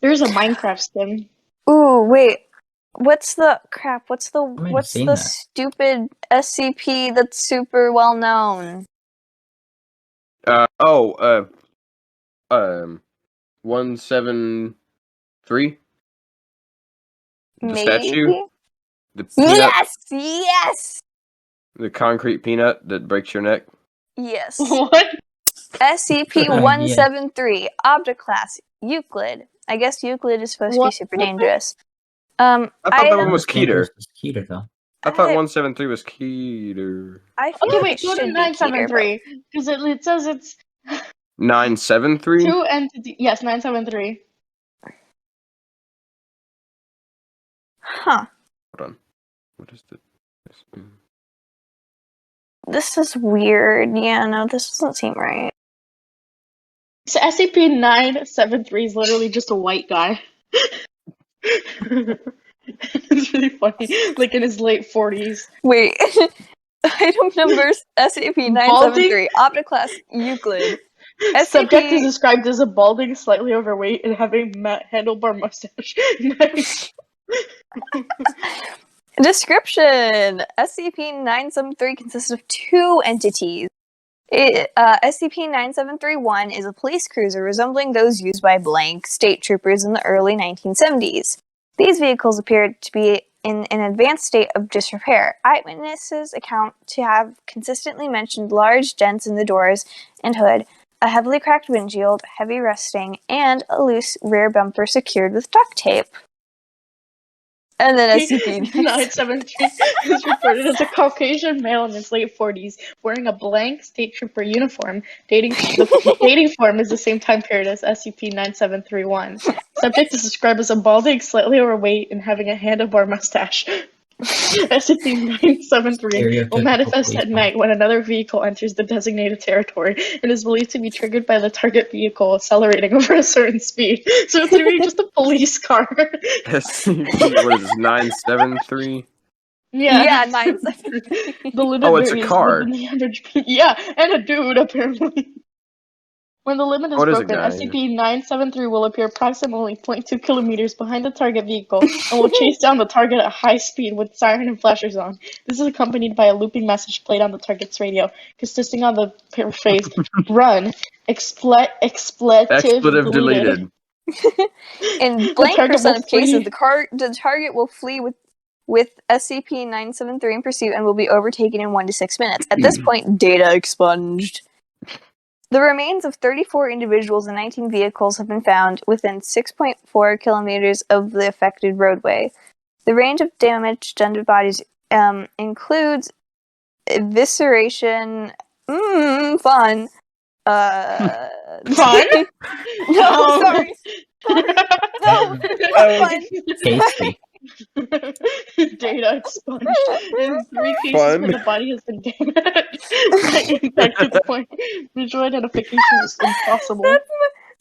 There's a Minecraft skin. Ooh, wait. What's the crap? What's might have seen that. stupid SCP that's super well known? 173. The Maybe. statue, the peanut, Yes. the concrete peanut that breaks your neck. Yes. What? SCP-173, Object Class, Euclid. I guess Euclid is supposed to be What? super dangerous. I thought that one was Keter. Keter. Keter, though. I thought 173 was Keter. I feel Okay, like wait, it go to should be Keter, 973 because it says it's 973. 2 entities. Yes, 973. Huh. Hold on. What is the? This is weird. Yeah, no, this doesn't seem right. So SCP-973 is literally just a white guy. It's really funny. Like in his late 40s. Wait. Item number SCP-973, Object Class, Euclid. Subject is SCP... described as a balding, slightly overweight, and having matte handlebar mustache. Nice. Description: SCP-973 consists of 2 entities. SCP-9731 is a police cruiser resembling those used by blank state troopers in the early 1970s. These vehicles appeared to be in an advanced state of disrepair. Eyewitnesses account to have consistently mentioned large dents in the doors and hood, a heavily cracked windshield, heavy rusting, and a loose rear bumper secured with duct tape. And then SCP-973 is reported as a Caucasian male in his late 40s wearing a blank state trooper uniform. Dating form is the same time period as SCP-9731. Subject is described as a balding, slightly overweight, and having a handlebar mustache. SCP-973 will manifest at night when another vehicle enters the designated territory and is believed to be triggered by the target vehicle accelerating over a certain speed. So it's literally just a police car. SCP, what is this, 973? Yeah, 973. The limit Oh, it's a varies car. within the average. Yeah, and a dude, apparently. When the limit is What is a broken, guy? SCP-973 will appear approximately 0.2 kilometers behind the target vehicle and will chase down the target at high speed with siren and flashers on. This is accompanied by a looping message played on the target's radio, consisting of the phrase, "Run, expletive deleted." In blank percent of cases, the target will flee with SCP-973 in pursuit and will be overtaken in 1 to 6 minutes. At this point, data expunged. The remains of 34 individuals and 19 vehicles have been found within 6.4 kilometers of the affected roadway. The range of damage done to bodies includes evisceration. Fun. Fun? No, sorry. No, fun. Tasty. Data expunged. In 3 cases Fun. where the body has been damaged by impact to the point visual identification is impossible.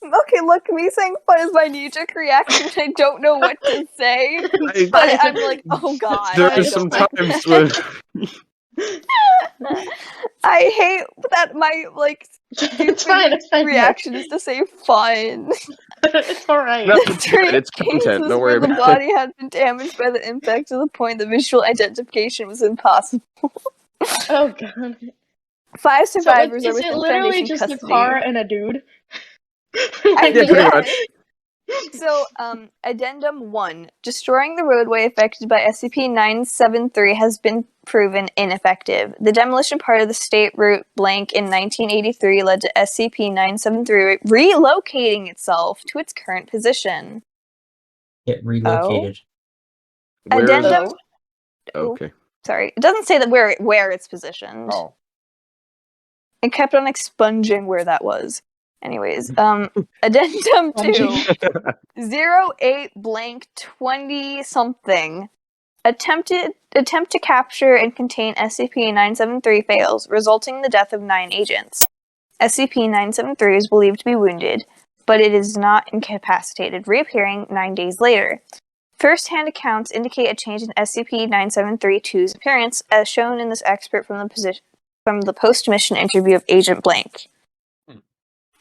Okay, look, me saying fun is my knee-jerk reaction. I don't know what to say, I- but I'm like, oh god. There I are don't some like times that. when I hate that my It's fine, it's fine. reaction is to say fun. It's alright. no, it's good. It's Cases content. Don't worry where the about it. body had been damaged by the impact to the point that visual identification was impossible. Oh god. 5 So, survivors are is it within literally Foundation just custody. a car and a dude? I Yeah, pretty much. guess. So, Addendum 1. Destroying the roadway affected by SCP-973 has been proven ineffective. The demolition part of the State Route blank in 1983 led to SCP-973 relocating itself to its current position. Get relocated. Where is it? Addendum... Okay. Sorry. It doesn't say that where it's positioned. Oh. It kept on expunging where that was. Anyways, Addendum 2. 08 blank 20 something. Attempt to capture and contain SCP-973 fails, resulting in the death of 9 agents. SCP-973 is believed to be wounded. but it is not incapacitated, reappearing 9 days later. First-hand accounts indicate a change in SCP-9732's appearance, as shown in this excerpt from the post-mission interview of Agent Blank.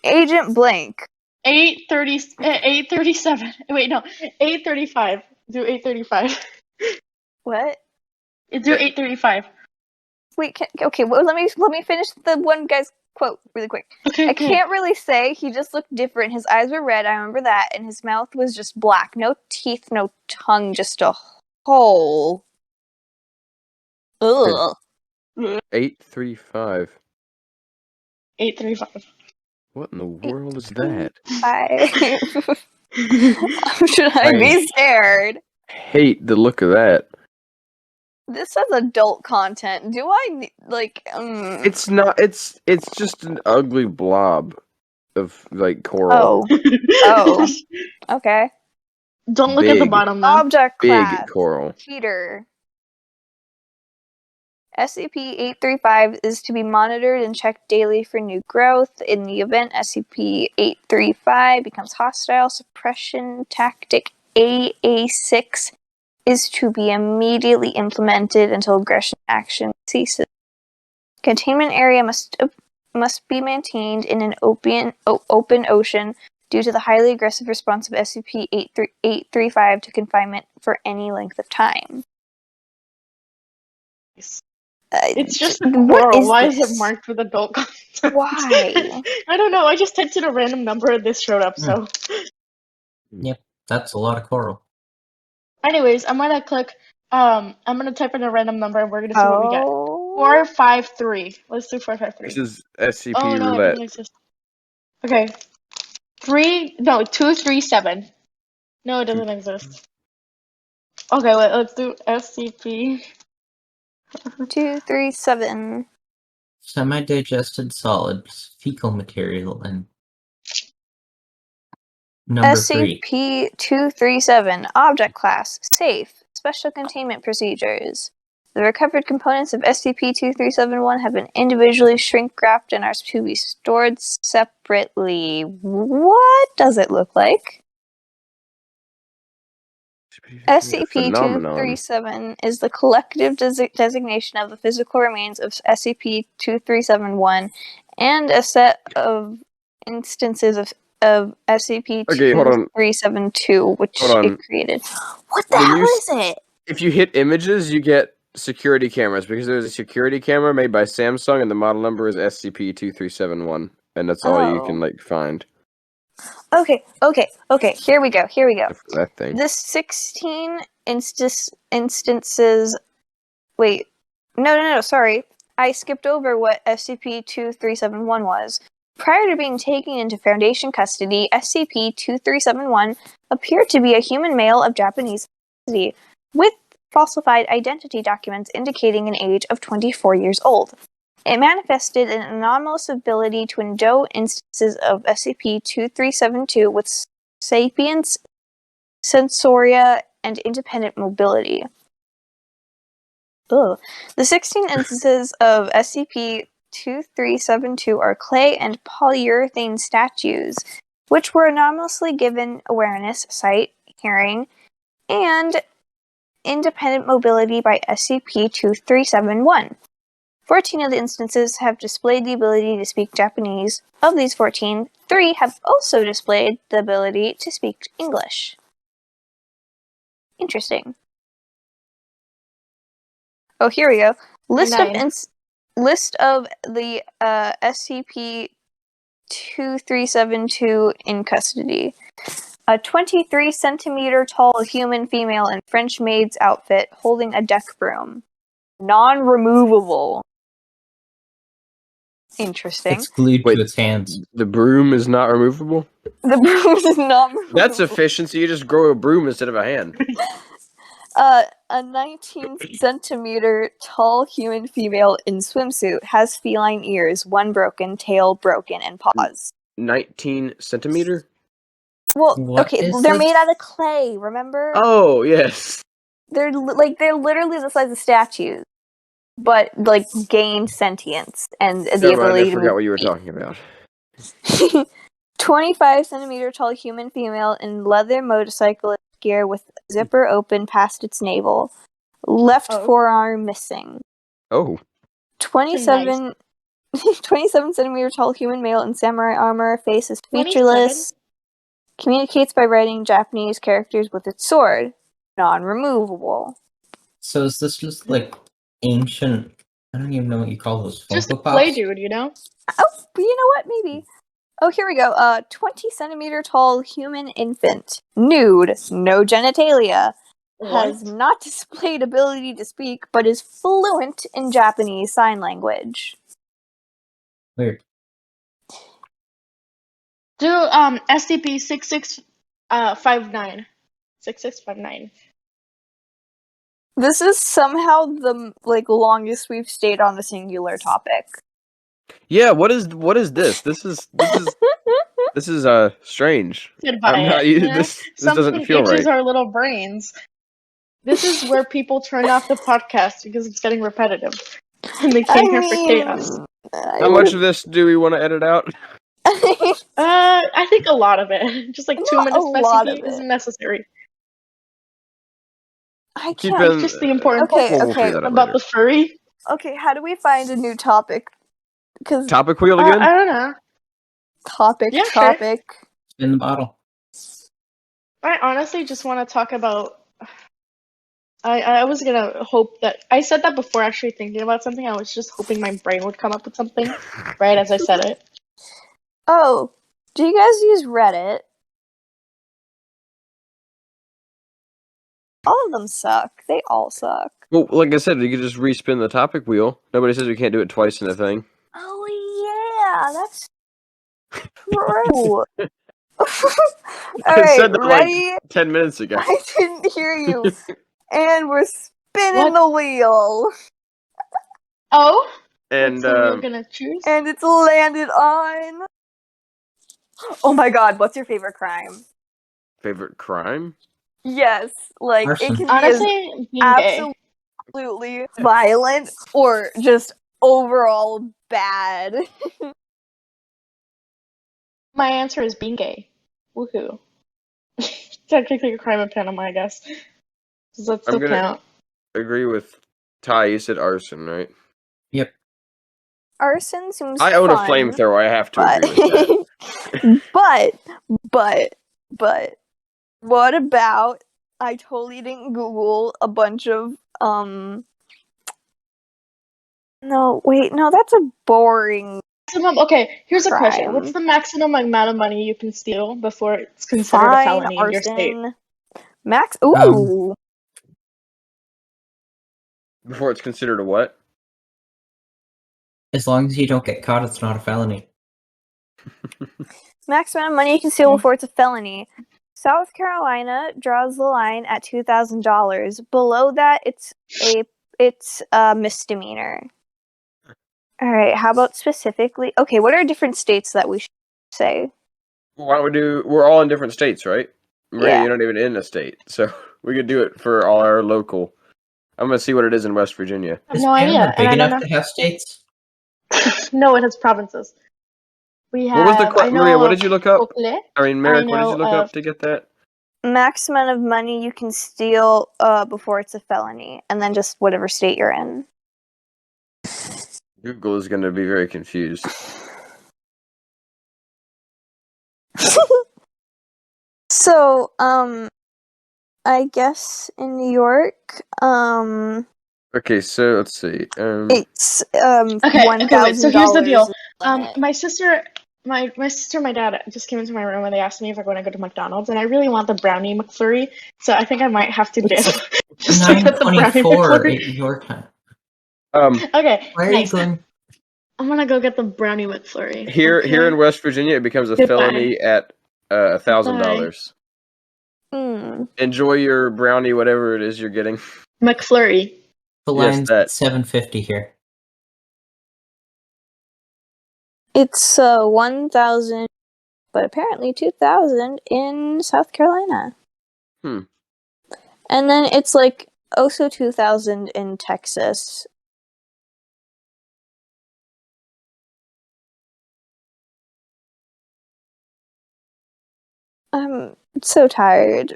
Agent Blank. 8:37. Wait, no, 8:35 through 8:35. What? Through 8:35. Wait, okay, well, let me finish the one guy's quote really quick. Okay, I can't really say, he just looked different. His eyes were red, I remember that, and his mouth was just black. No teeth, no tongue, just a hole. Ugh. 835. 8:35. What in the world is that? Should I be scared? Hate the look of that. This says adult content. Do I It's not. It's just an ugly blob of like coral. Oh. Okay. Don't look at the bottom though. Object Big class. coral. Peter. SCP-835 is to be monitored and checked daily for new growth. In the event SCP-835 becomes hostile, suppression tactic AA6 is to be immediately implemented until aggression action ceases. Containment area must be maintained in an open ocean due to the highly aggressive response of SCP-835 to confinement for any length of time. It's just a coral. Why is it marked with adult content? Why? I don't know. I just typed in a random number and this showed up, so. Yep, that's a lot of coral. Anyways, I'm gonna type in a random number and we're gonna see what we get. Oh. 453. Let's do 453. This is SCP Oh no, it roulette. doesn't exist. Okay. 237. No, it doesn't exist. Okay, wait, let's do SCP. 237. Semi-digested solids, fecal material, and number 3. SCP-237. Object class. Safe. Special containment procedures. The recovered components of SCP-2371 have been individually shrink-wrapped and are to be stored separately. What does it look like? SCP-237 is the collective designation of the physical remains of SCP-2371 and a set of instances of SCP-2372, which it created. What the hell is it? If you hit images, you get security cameras, because there's a security camera made by Samsung, and the model number is SCP-2371, and that's all you can find. Okay. Here we go. That thing. This 16 instances. Wait, no. Sorry, I skipped over what SCP-2371 was. Prior to being taken into Foundation custody, SCP-2371 appeared to be a human male of Japanese ethnicity, with falsified identity documents indicating an age of 24 years old. It manifested an anomalous ability to endow instances of SCP-2372 with sapience, sensoria, and independent mobility. Ugh. The 16 instances of SCP-2372 are clay and polyurethane statues, which were anomalously given awareness, sight, hearing, and independent mobility by SCP-2371. 14 of the instances have displayed the ability to speak Japanese. Of these 14, 3 have also displayed the ability to speak English. Interesting. Oh, here we go. List of the SCP-2372 in custody. A 23-centimeter tall human female in French maid's outfit holding a deck broom. Non-removable. Interesting. It's glued to its hands. The broom is not removable? The broom is not removable. That's efficiency. You just grow a broom instead of a hand. A 19-centimeter tall human female in swimsuit has feline ears, one broken, tail broken, and paws. 19 centimeter? Well, What okay, is they're this? made out of clay, remember? Oh, yes. They're literally the size of statues, but gain sentience and the Never mind, ability I forgot to what you were talking about. 25 centimeter tall human female in leather motorcyclist gear with zipper open past its navel. Left Oh. forearm missing. Oh. 27 centimeter tall human male in samurai armor, face is 27? featureless, communicates by writing Japanese characters with its sword, non-removable. So is this just like ancient? I don't even know what you call those. Just a Funko play Pops? dude, you know? Oh, you know what? Maybe. Oh, here we go. 20 centimeter tall human infant, nude, no genitalia, has What? not displayed ability to speak, but is fluent in Japanese sign language. Weird. Do SCP 6659. 6659. This is somehow the longest we've stayed on a singular topic. Yeah, what is this? This is strange. Goodbye. I'm not this doesn't Something feel itches right. our little brains. This is where people turn off the podcast because it's getting repetitive. And they came here for chaos. How much of this do we want to edit out? I think a lot of it. Just like 2 Not minutes a of lot SCP of it. isn't necessary. I Keep can't. in- Just the important Okay, part We'll figure that out about later. the furry. Okay, how do we find a new topic? Because Topic wheel again? I don't know. topic. Sure. In the bottle. I honestly just want to talk about. I was gonna hope that I said that before actually thinking about something. I was just hoping my brain would come up with something right as I said it. Oh, do you guys use Reddit? All of them suck. They all suck. Well, like I said, you could just respin the topic wheel. Nobody says we can't do it twice in a thing. Oh yeah, that's true. I Alright, said that ready? like 10 minutes ago. I didn't hear you. And we're spinning What? the wheel. Oh, And what's the wheel gonna choose? And it's landed on. Oh my god, what's your favorite crime? favorite crime? Yes, like Arson. it can be Honestly, being gay. absolutely violent or just overall bad. My answer is being gay. Woohoo. Technically a crime in Panama, I guess. Does that still I'm gonna- count? Agree with Ty. You said arson, right? Yep. Arson seems I own fun, a flamethrower. I have to but agree with that. but what about I totally didn't Google a bunch of no, wait, no, that's a boring Okay, here's a question. crime. What's the maximum amount of money you can steal before it's considered a Fine, felony in your state? arson. Max ooh. Before it's considered a what? As long as you don't get caught, it's not a felony. Max amount of money you can steal before it's a felony. South Carolina draws the line at $2,000. Below that, it's a misdemeanor. All right. How about specifically? Okay, what are different states that we should say? Why don't we do? We're all in different states, right? Maria, Yeah. you're not even in a state, so we could do it for all our local. I'm gonna see what it is in West Virginia. I have Is no Panama idea. big And I enough don't to have states? know. No, it has provinces. We have. What was the I know Maria? What did you look up? Oakland. I mean, Merrick, what did know you look of- up to get that? Max amount of money you can steal before it's a felony, and then just whatever state you're in. Google is gonna be very confused. So, I guess in New York, Okay, so let's see. it's Okay, wait. So here's the deal. limit. My sister, my sister, and my dad just came into my room and they asked me if I want to go to McDonald's, and I really want the brownie McFlurry, so I think I might have to dip just to get the brownie 9:24 McFlurry. at your time. Okay, Why are nice. you going? I'm gonna go get the brownie McFlurry. Here okay? in West Virginia, it becomes a Goodbye. felony at $1,000. Enjoy your brownie, whatever it is you're getting. McFlurry. The Yes, line's that. $7.50 here. It's 1,000, but apparently 2,000 in South Carolina. Hmm. And then it's like also 2,000 in Texas. I'm so tired.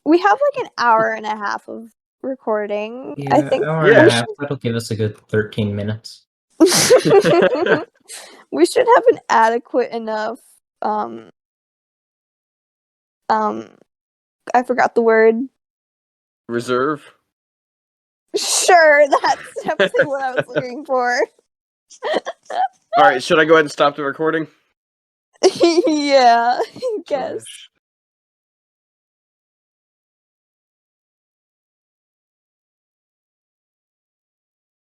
We have like an hour and a half of recording. Yeah, I think hour and a half. That'll give us a good 13 minutes. we should have an adequate enough I forgot the word. Reserve. Sure, that's definitely what I was looking for. All right, should I go ahead and stop the recording? Yeah, I guess. Gosh.